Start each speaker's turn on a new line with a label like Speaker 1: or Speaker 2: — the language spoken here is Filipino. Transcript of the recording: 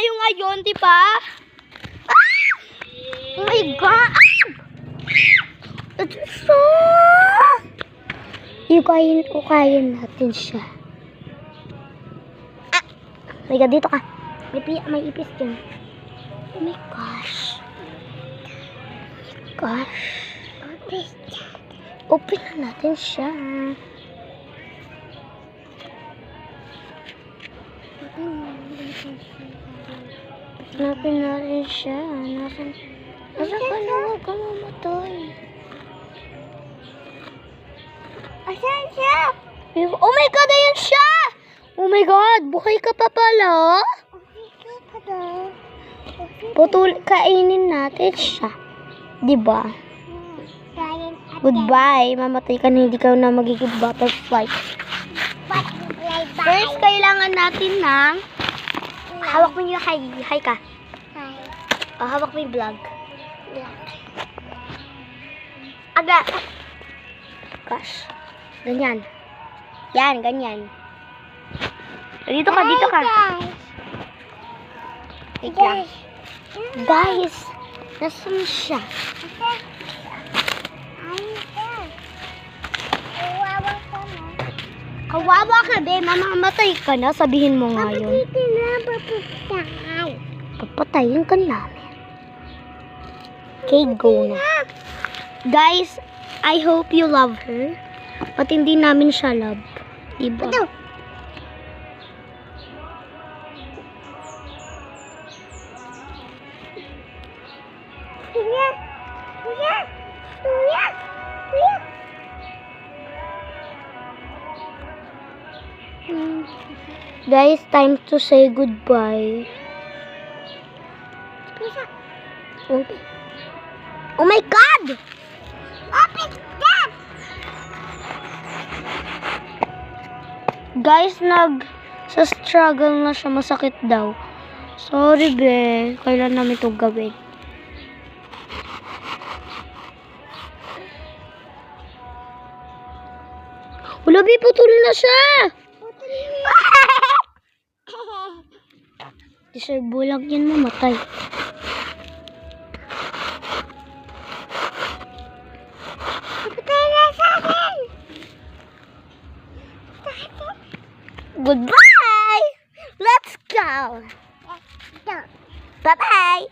Speaker 1: tayo ngayon, di ba? Ah! Oh my God! Ito siya! Ukayin natin siya. Ah! Oh my God, dito ka. May ipis dyan. Oh my gosh. Open na natin siya. Open natin siya. Nasaan ka na? Huwag ka mamatay. Asan siya? Oh my God, ayan siya! Oh my God, buhay ka pa pala. Kainin natin siya. Diba? Goodbye. Mamatay ka na, hindi ka na magiging butterfly. First, kailangan natin ng hawak mo yung hi. Hi ka. Hi. Hawak mo yung vlog. Aga. Gosh. Ganyan. Yan, ganyan. Dito ka, dito ka. Guys, nasan siya? Kawawa ka, be. Mamamatay ka na. Sabihin mo nga yun. Papatayin ka namin. Okay, go na. Guys, I hope you love her. At hindi namin siya love. Diba? Guys, time to say goodbye. Oh my God! Open that! Guys, sa-struggle na siya. Masakit daw. Sorry, be. Kailan namin ito gawin? Wala, be. Putulin na siya! Deserve lang yan mamatay. Patay na sa akin! Goodbye! Let's go! Bye-bye!